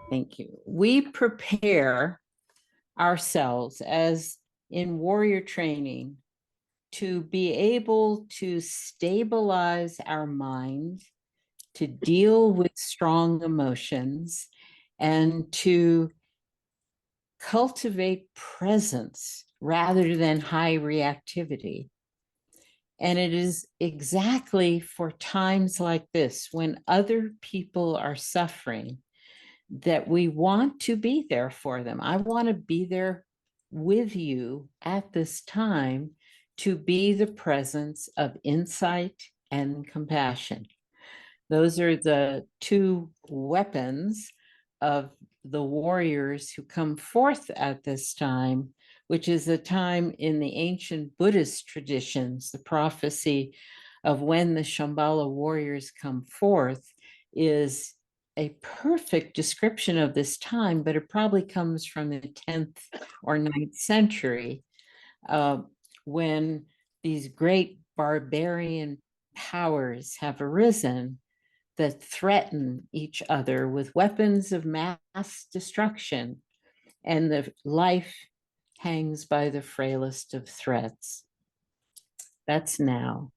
Thank you. We prepare ourselves as in warrior training to be able to stabilize our mind, to deal with strong emotions, and to cultivate presence rather than high reactivity. And it is exactly for times like this when other people are suffering that we want to be there for them. I want to be there with you at this time to be the presence of insight and compassion. Those are the two weapons of the warriors who come forth at this time, which is a time in the ancient Buddhist traditions. The prophecy of when the Shambhala warriors come forth is a perfect description of this time, but it probably comes from the 10th or 9th century, when these great barbarian powers have arisen that threaten each other with weapons of mass destruction, and the life hangs by the frailest of threads. That's now.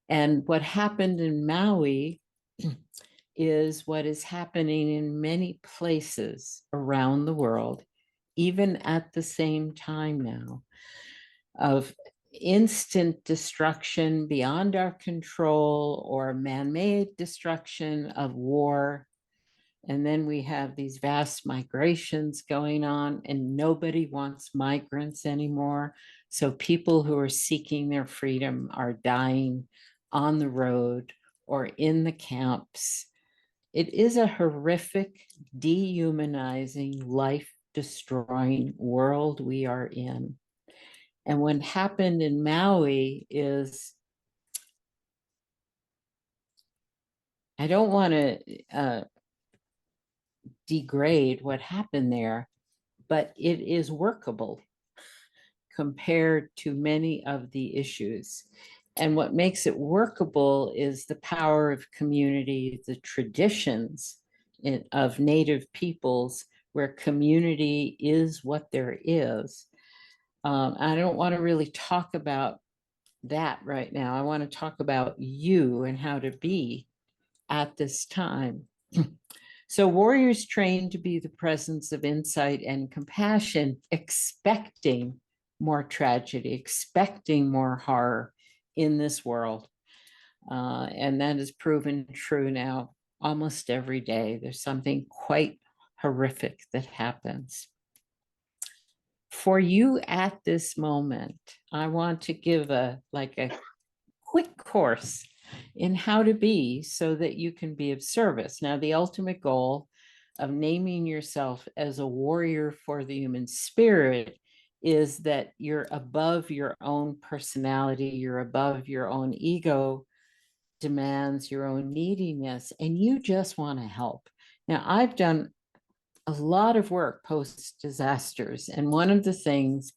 And what happened in Maui is what is happening in many places around the world, even at the same time now, of instant destruction beyond our control or man-made destruction of war. And then we have these vast migrations going on, and nobody wants migrants anymore. So people who are seeking their freedom are dying on the road or in the camps. It is a horrific, dehumanizing, life-destroying world we are in. And what happened in Maui is, I don't want to degrade what happened there, but it is workable compared to many of the issues. And what makes it workable is the power of community, the traditions of Native peoples, where community is what there is. I don't want to really talk about that right now. I want to talk about you and how to be at this time. So warriors train to be the presence of insight and compassion, expecting more tragedy, expecting more horror in this world. And that is proven true now almost every day. There's something quite horrific that happens. For you at this moment, I want to give a quick course in how to be so that you can be of service. Now, the ultimate goal of naming yourself as a warrior for the human spirit is that you're above your own personality, you're above your own ego demands, your own neediness, and you just want to help. Now, I've done a lot of work post disasters, and one of the things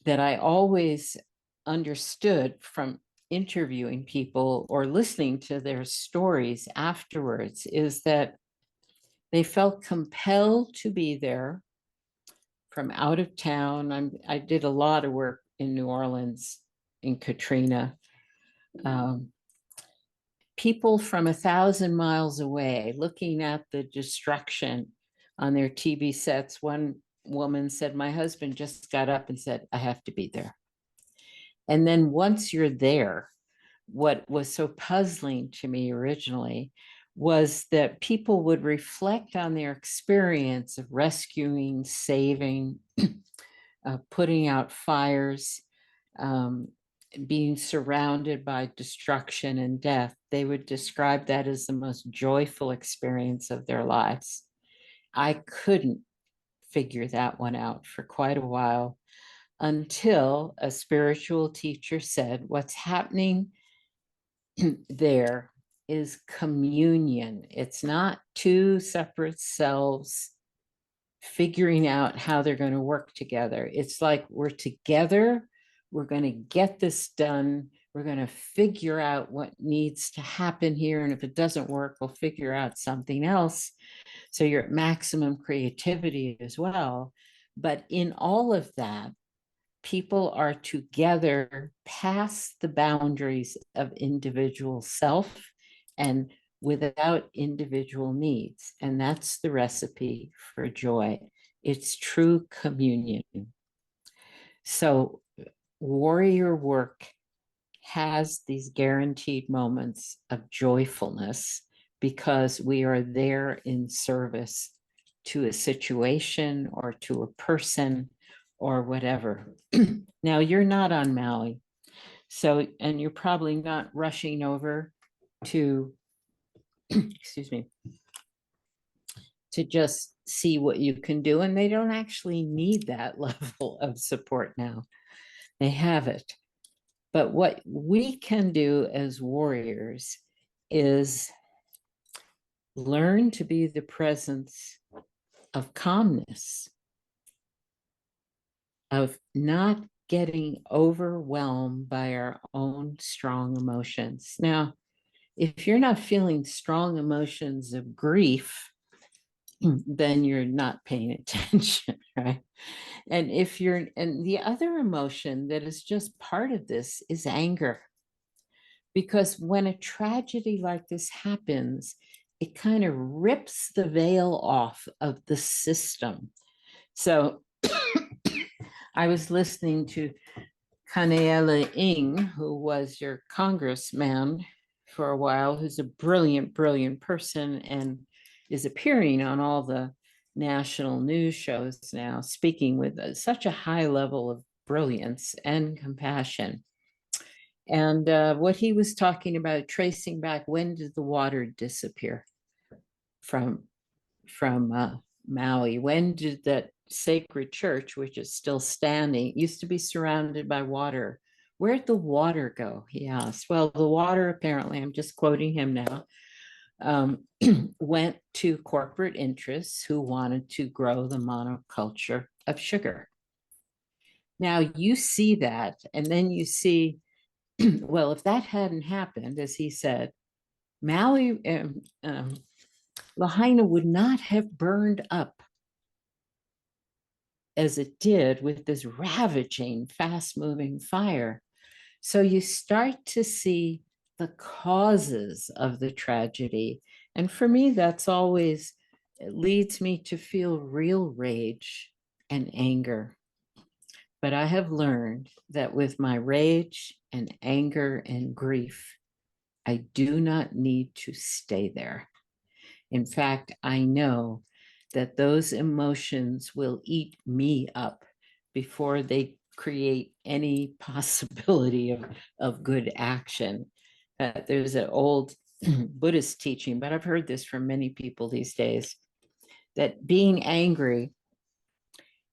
that I always understood from interviewing people or listening to their stories afterwards is that they felt compelled to be there from out of town. I did a lot of work in New Orleans in Katrina. People from 1,000 miles away looking at the destruction on their TV sets. One woman said, my husband just got up and said, I have to be there. And then once you're there, what was so puzzling to me originally was that people would reflect on their experience of rescuing, saving, putting out fires, being surrounded by destruction and death. They would describe that as the most joyful experience of their lives. I couldn't figure that one out for quite a while until a spiritual teacher said, what's happening there is communion. It's not two separate selves figuring out how they're going to work together. It's like we're together, we're going to get this done, We're going to figure out what needs to happen here. And if it doesn't work, we'll figure out something else. So you're at maximum creativity as well. But in all of that, people are together past the boundaries of individual self and without individual needs. And that's the recipe for joy. It's true communion. So warrior work has these guaranteed moments of joyfulness because we are there in service to a situation or to a person or whatever. Now, you're not on Maui, so, and you're probably not rushing over to, excuse me, to just see what you can do. And they don't actually need that level of support now. They have it. But what we can do as warriors is learn to be the presence of calmness, of not getting overwhelmed by our own strong emotions. Now, if you're not feeling strong emotions of grief, then you're not paying attention, right? And if you're, and the other emotion that is just part of this is anger. Because when a tragedy like this happens, it kind of rips the veil off of the system. So I was listening to Kaneala Ing, who was your congressman for a while, who's a brilliant, brilliant person and is appearing on all the national news shows now, speaking with such a high level of brilliance and compassion. And what he was talking about, tracing back, when did the water disappear from Maui? When did that sacred church, which is still standing, used to be surrounded by water? Where'd the water go? He asked. Well, the water apparently, I'm just quoting him now, went to corporate interests who wanted to grow the monoculture of sugar. Now you see that, and then you see, well, if that hadn't happened, as he said, Maui, Lahaina would not have burned up as it did with this ravaging, fast-moving fire. So you start to see the causes of the tragedy. And for me, that's always, it leads me to feel real rage and anger. But I have learned that with my rage and anger and grief, I do not need to stay there. In fact, I know that those emotions will eat me up before they create any possibility of good action. There's an old Buddhist teaching, but I've heard this from many people these days, that being angry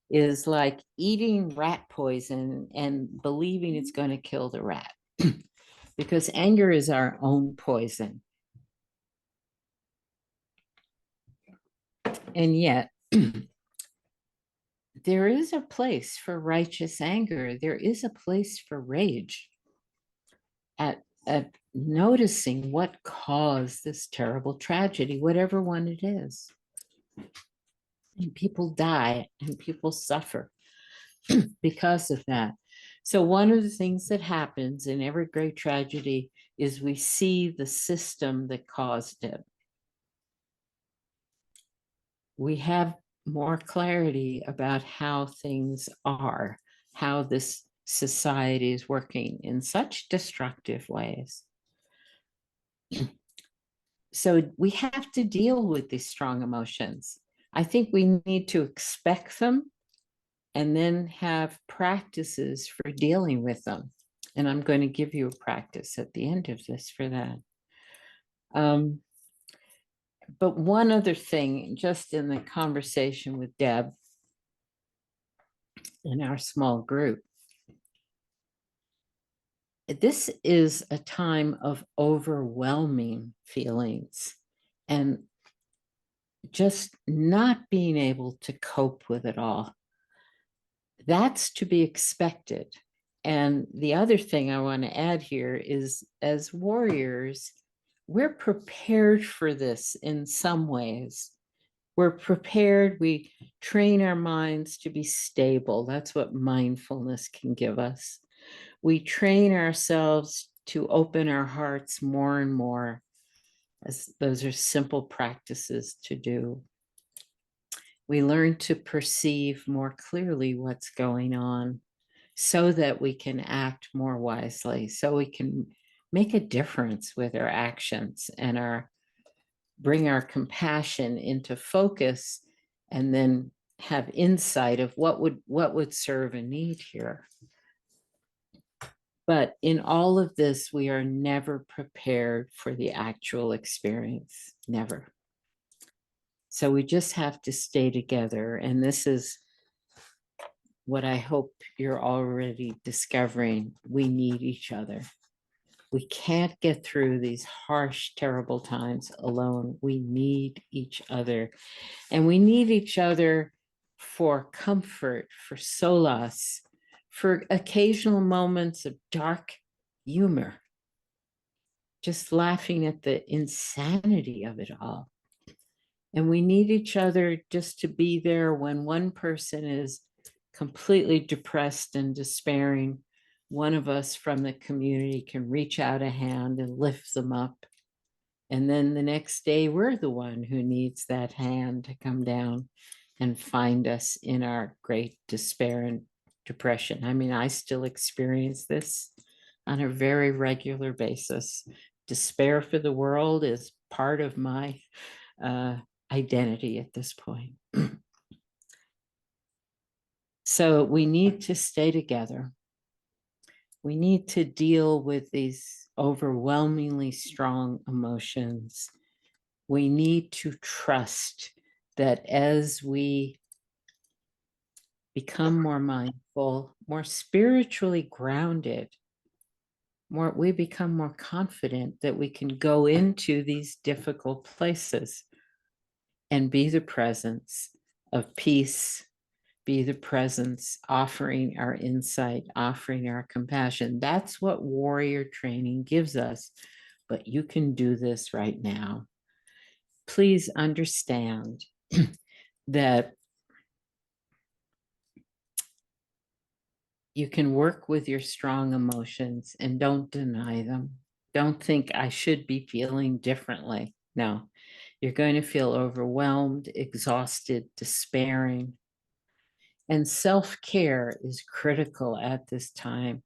is like eating rat poison and believing it's going to kill the rat. Because anger is our own poison. And yet, there is a place for righteous anger. There is a place for rage at noticing what caused this terrible tragedy, whatever one it is. And people die and people suffer because of that. So one of the things that happens in every great tragedy is we see the system that caused it. We have more clarity about how things are, how this society is working in such destructive ways. So we have to deal with these strong emotions. I think we need to expect them and then have practices for dealing with them. And I'm going to give you a practice at the end of this for that. But one other thing, just in the conversation with Deb in our small group, this is a time of overwhelming feelings and just not being able to cope with it all. That's to be expected. And the other thing I want to add here is, as warriors, we're prepared for this in some ways. We're prepared, we train our minds to be stable. That's what mindfulness can give us. We train ourselves to open our hearts more and more, as those are simple practices to do. We learn to perceive more clearly what's going on so that we can act more wisely, so we can make a difference with our actions and bring our compassion into focus, and then have insight of what would serve a need here. But in all of this, we are never prepared for the actual experience, never. So we just have to stay together. And this is what I hope you're already discovering. We need each other. We can't get through these harsh, terrible times alone. We need each other. And we need each other for comfort, for solace, for occasional moments of dark humor, just laughing at the insanity of it all. And we need each other just to be there when one person is completely depressed and despairing. One of us from the community can reach out a hand and lift them up. And then the next day, we're the one who needs that hand to come down and find us in our great despair and depression. I mean, I still experience this on a very regular basis. Despair for the world is part of my identity at this point. So we need to stay together. We need to deal with these overwhelmingly strong emotions. We need to trust that as we become more mindful, more spiritually grounded, we become more confident that we can go into these difficult places and be the presence of peace, be the presence, offering our insight, offering our compassion. That's what warrior training gives us. But you can do this right now. Please understand that you can work with your strong emotions and don't deny them. Don't think I should be feeling differently. No, you're going to feel overwhelmed, exhausted, despairing. And self-care is critical at this time.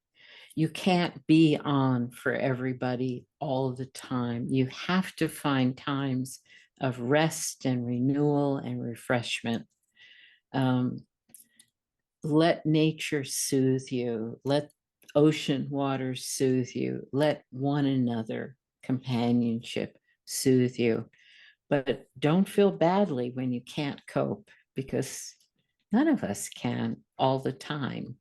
You can't be on for everybody all the time. You have to find times of rest and renewal and refreshment. Let nature soothe you. Let ocean waters soothe you. Let one another companionship soothe you. But don't feel badly when you can't cope, because none of us can all the time.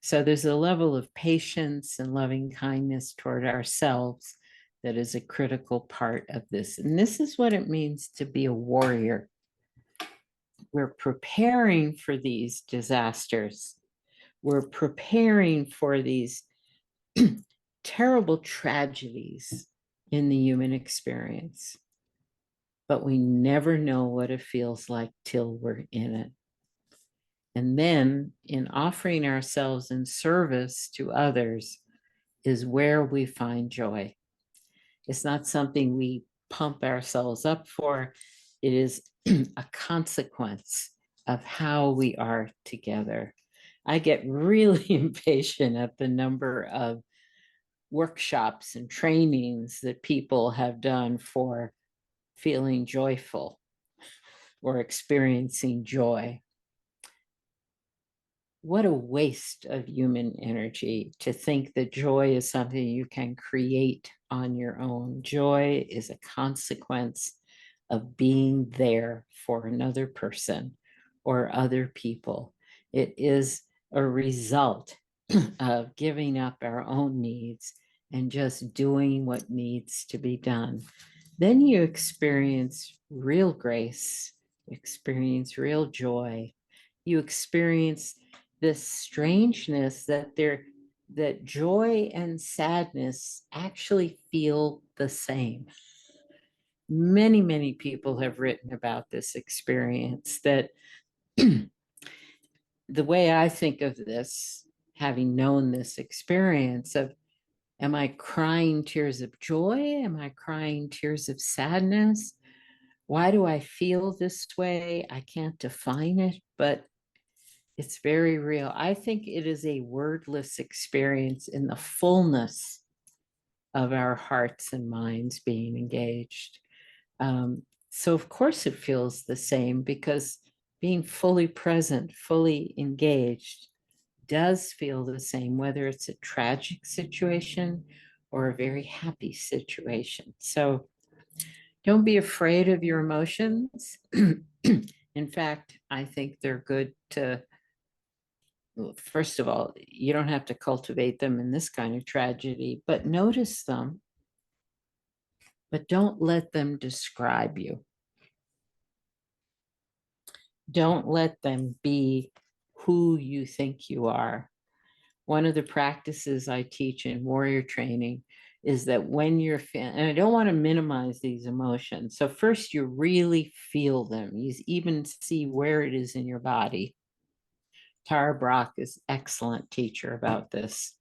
So there's a level of patience and loving kindness toward ourselves that is a critical part of this. And this is what it means to be a warrior. We're preparing for these disasters. We're preparing for these terrible tragedies in the human experience. But we never know what it feels like till we're in it. And then in offering ourselves in service to others is where we find joy. It's not something we pump ourselves up for. It is a consequence of how we are together. I get really impatient at the number of workshops and trainings that people have done for feeling joyful or experiencing joy. What a waste of human energy to think that joy is something you can create on your own. Joy is a consequence of being there for another person or other people. It is a result of giving up our own needs and just doing what needs to be done. Then you experience real grace, experience real joy. You experience this strangeness that that joy and sadness actually feel the same. Many, many people have written about this experience, that the way I think of this, having known this experience of, am I crying tears of joy? Am I crying tears of sadness? Why do I feel this way? I can't define it, but it's very real. I think it is a wordless experience in the fullness of our hearts and minds being engaged. So of course it feels the same, because being fully present, fully engaged does feel the same, whether it's a tragic situation or a very happy situation. So don't be afraid of your emotions. In fact, I think they're good to, first of all, you don't have to cultivate them in this kind of tragedy, but notice them, but don't let them describe you. Don't let them be who you think you are. One of the practices I teach in warrior training is that when you're feeling, and I don't want to minimize these emotions. So first you really feel them. You even see where it is in your body. Tara Brach is an excellent teacher about this.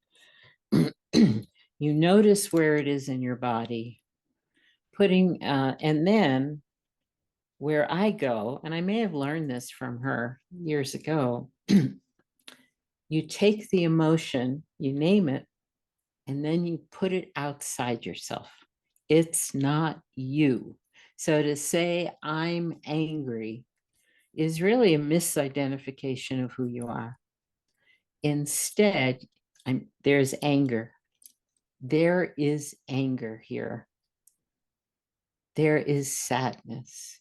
You notice where it is in your body, and then where I go, and I may have learned this from her years ago, you take the emotion, you name it, and then you put it outside yourself. It's not you. So to say, I'm angry, is really a misidentification of who you are. Instead, there's anger. There is anger here. There is sadness.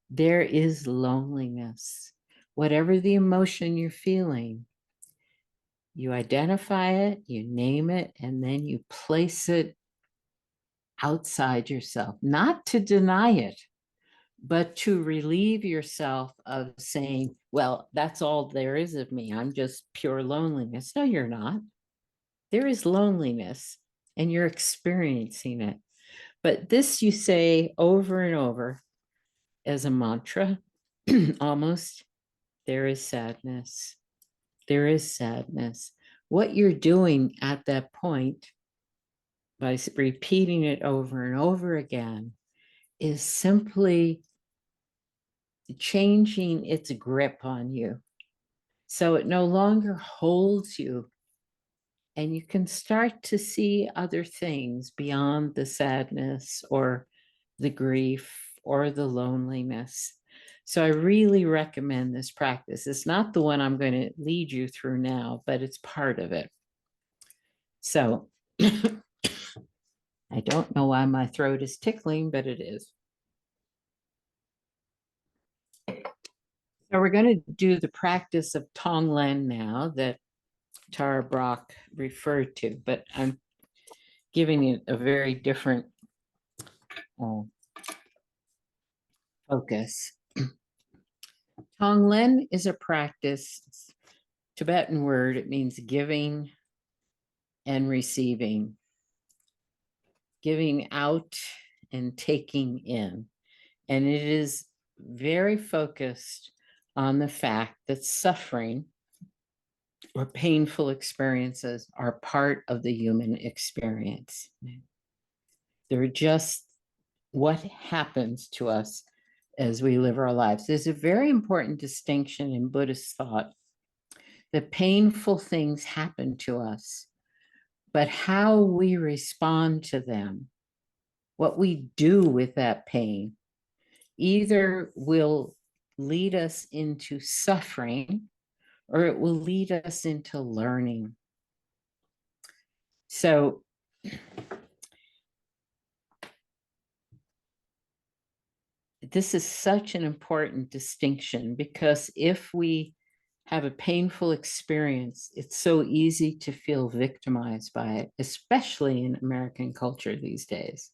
There is loneliness. Whatever the emotion you're feeling, you identify it, you name it, and then you place it outside yourself, not to deny it, but to relieve yourself of saying, well, that's all there is of me. I'm just pure loneliness. No, you're not. There is loneliness and you're experiencing it. But this you say over and over as a mantra, almost, there is sadness. There is sadness. What you're doing at that point, by repeating it over and over again, is simply changing its grip on you. So it no longer holds you, and you can start to see other things beyond the sadness or the grief or the loneliness. So I really recommend this practice. It's not the one I'm going to lead you through now, but it's part of it. So I don't know why my throat is tickling, but it is. So we're going to do the practice of Tonglen now that Tara Brach referred to, but I'm giving it a very different focus. Tonglen is a practice, Tibetan word. It means giving and receiving, giving out and taking in. And it is very focused on the fact that suffering or painful experiences are part of the human experience. They're just what happens to us as we live our lives. There's a very important distinction in Buddhist thought that painful things happen to us, but how we respond to them, what we do with that pain, either will lead us into suffering or it will lead us into learning. So this is such an important distinction, because if we have a painful experience, it's so easy to feel victimized by it, especially in American culture these days.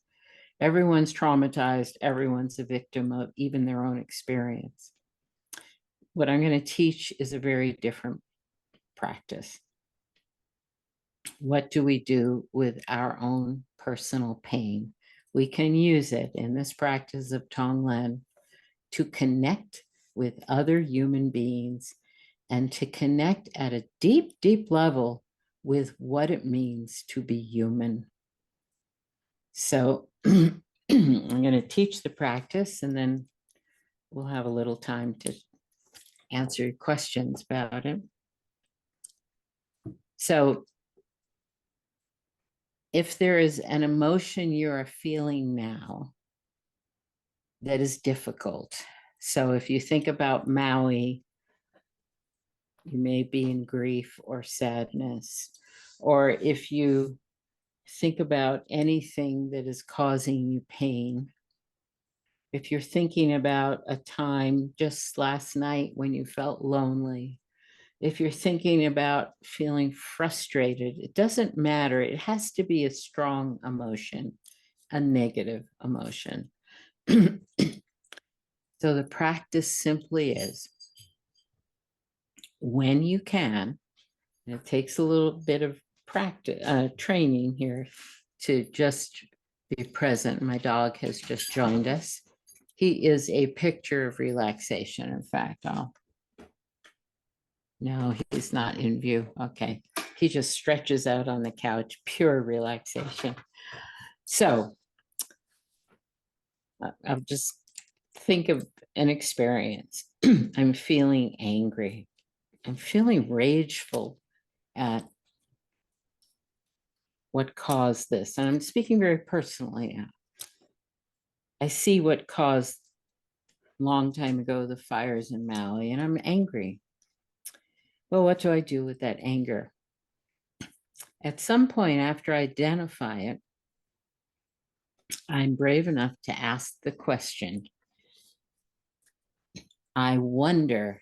Everyone's traumatized, everyone's a victim of even their own experience. What I'm going to teach is a very different practice. what do we do with our own personal pain? We can use it in this practice of Tonglen to connect with other human beings and to connect at a deep, deep level with what it means to be human. So I'm going to teach the practice, and then we'll have a little time to answer questions about it. So if there is an emotion you are feeling now that is difficult, so if you think about Maui, you may be in grief or sadness, or if you think about anything that is causing you pain, if you're thinking about a time just last night when you felt lonely, if you're thinking about feeling frustrated, it doesn't matter. It has to be a strong emotion, a negative emotion. So the practice simply is, when you can, and it takes a little bit of practice, training here to just be present. My dog has just joined us. He is a picture of relaxation. In fact, no, he's not in view. Okay. He just stretches out on the couch, pure relaxation. So I'll just think of an experience. I'm feeling angry. I'm feeling rageful at what caused this. And I'm speaking very personally now. I see what caused long time ago the fires in Maui, and I'm angry. Well, what do I do with that anger? At some point after I identify it, I'm brave enough to ask the question, I wonder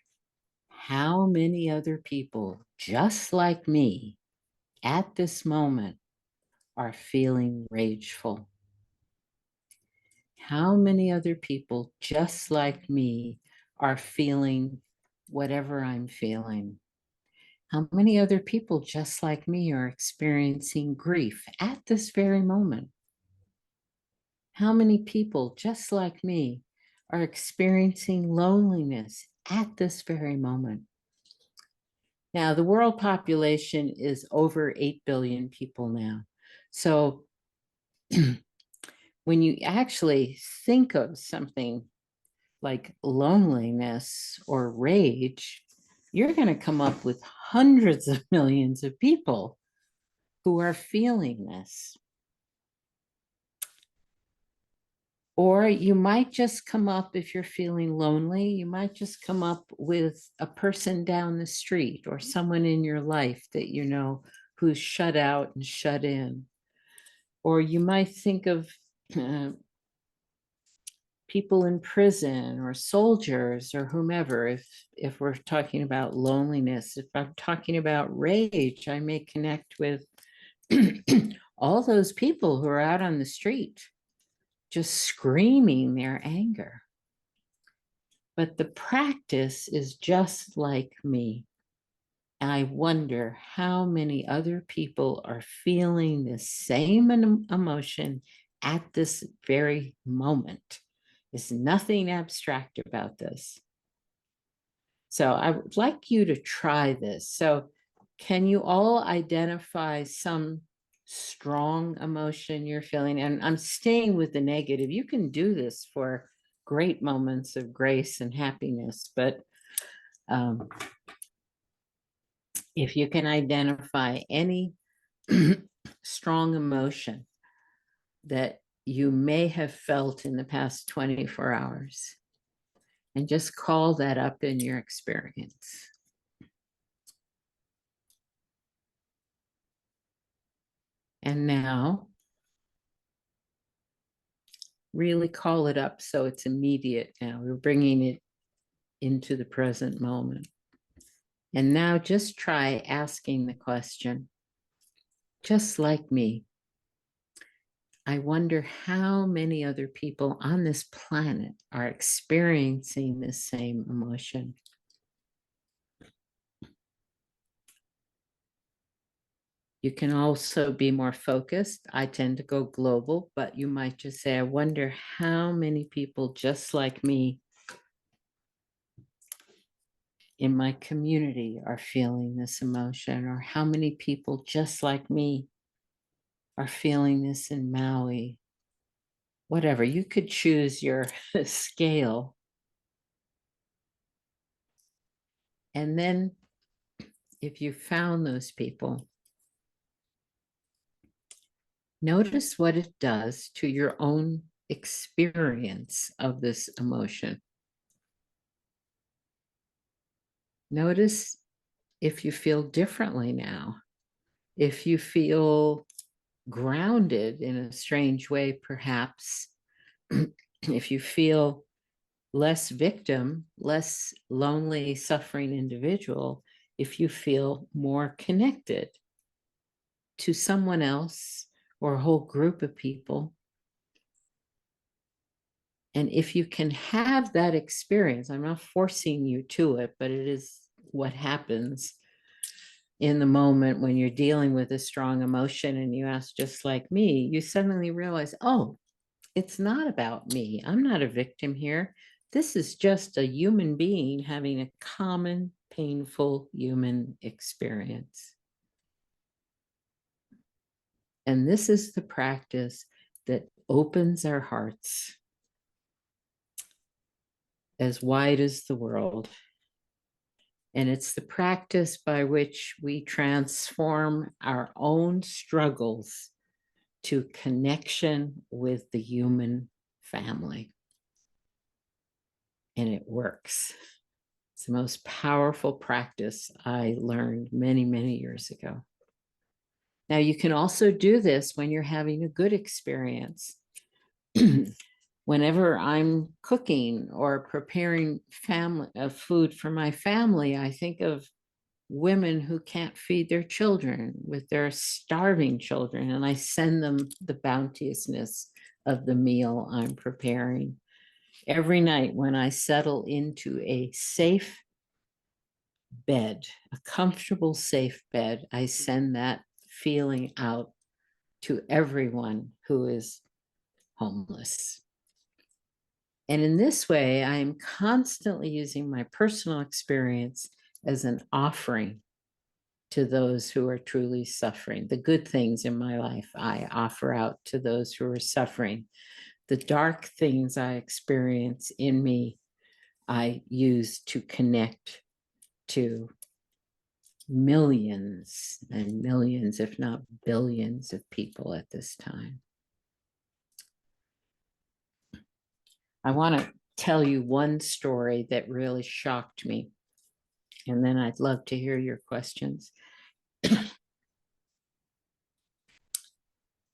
how many other people just like me at this moment are feeling rageful. How many other people just like me are feeling whatever I'm feeling? How many other people just like me are experiencing grief at this very moment? How many people just like me are experiencing loneliness at this very moment? Now, the world population is over 8 billion people now. So when you actually think of something like loneliness or rage, you're going to come up with hundreds of millions of people who are feeling this. Or you might just come up, if you're feeling lonely, you might just come up with a person down the street or someone in your life that you know who's shut out and shut in. Or you might think of people in prison or soldiers or whomever. If we're talking about loneliness, if I'm talking about rage, I may connect with all those people who are out on the street just screaming their anger. But the practice is just like me. I wonder how many other people are feeling the same emotion at this very moment. There's nothing abstract about this. So I would like you to try this. So can you all identify some strong emotion you're feeling? And I'm staying with the negative. You can do this for great moments of grace and happiness, but if you can identify any strong emotion that you may have felt in the past 24 hours, and just call that up in your experience. And now, really call it up so it's immediate now. We're bringing it into the present moment. And now just try asking the question, just like me, I wonder how many other people on this planet are experiencing the same emotion. You can also be more focused. I tend to go global, but you might just say, I wonder how many people just like me in my community are feeling this emotion, or how many people just like me are feeling this in Maui. Whatever, you could choose your scale. And then if you found those people, notice what it does to your own experience of this emotion. Notice if you feel differently now, if you feel grounded in a strange way, perhaps, if you feel less victim, less lonely, suffering individual, if you feel more connected to someone else or a whole group of people. And if you can have that experience, I'm not forcing you to it, but it is what happens in the moment when you're dealing with a strong emotion and you ask, just like me, you suddenly realize, oh, it's not about me. I'm not a victim here. This is just a human being having a common, painful human experience. And this is the practice that opens our hearts as wide as the world. And it's the practice by which we transform our own struggles to connection with the human family. And it works. It's the most powerful practice I learned many, many years ago. Now, you can also do this when you're having a good experience. Whenever I'm cooking or preparing food for my family, I think of women who can't feed their children with their starving children, and I send them the bounteousness of the meal I'm preparing. Every night when I settle into a safe bed, a comfortable, safe bed, I send that feeling out to everyone who is homeless. And in this way, I am constantly using my personal experience as an offering to those who are truly suffering. The good things in my life, I offer out to those who are suffering. The dark things I experience in me, I use to connect to millions and millions, if not billions, of people at this time. I want to tell you one story that really shocked me, and then I'd love to hear your questions.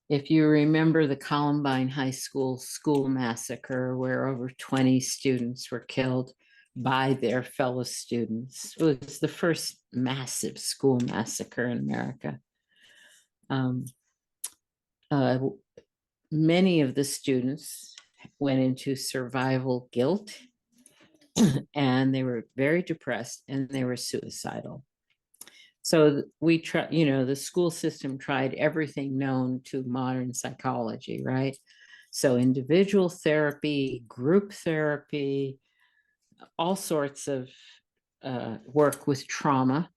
If you remember the Columbine High School massacre, where over 20 students were killed by their fellow students, it was the first massive school massacre in America. Many of the students went into survival guilt and they were very depressed and they were suicidal. So we try, the school system tried everything known to modern psychology, right? So individual therapy, group therapy, all sorts of work with trauma,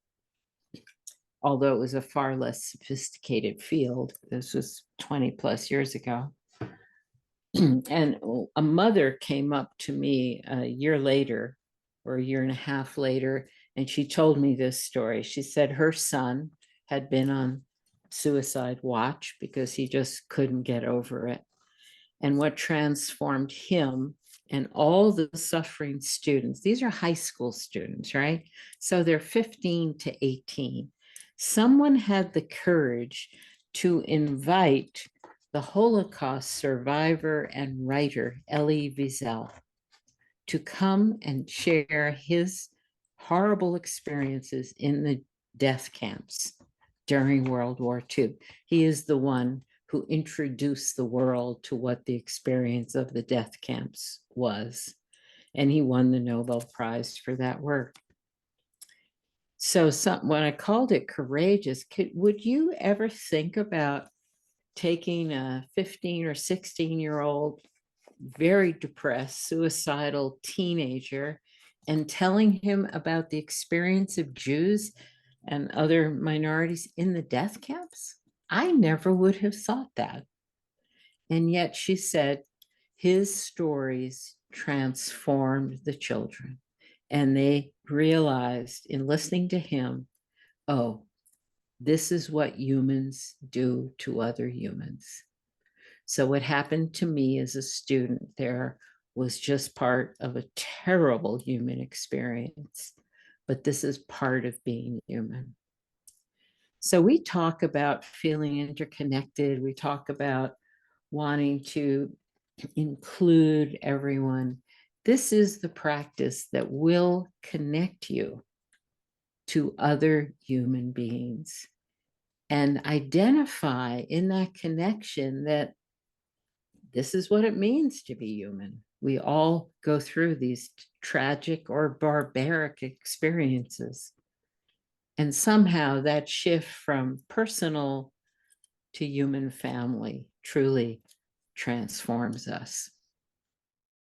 although it was a far less sophisticated field. This was 20 plus years ago. And a mother came up to me a year later or a year and a half later, and she told me this story. She said her son had been on suicide watch because he just couldn't get over it. And what transformed him and all the suffering students, these are high school students, right? So they're 15 to 18. Someone had the courage to invite the Holocaust survivor and writer Elie Wiesel to come and share his horrible experiences in the death camps during World War II. He is the one who introduced the world to what the experience of the death camps was. And he won the Nobel Prize for that work. So when I called it courageous, would you ever think about taking a 15 or 16-year-old, very depressed, suicidal teenager and telling him about the experience of Jews and other minorities in the death camps? I never would have thought that. And yet she said his stories transformed the children. And they realized in listening to him, oh, this is what humans do to other humans. So what happened to me as a student there was just part of a terrible human experience, but this is part of being human. So we talk about feeling interconnected. We talk about wanting to include everyone. This is the practice that will connect you to other human beings and identify in that connection that this is what it means to be human. We all go through these tragic or barbaric experiences. And somehow that shift from personal to human family truly transforms us.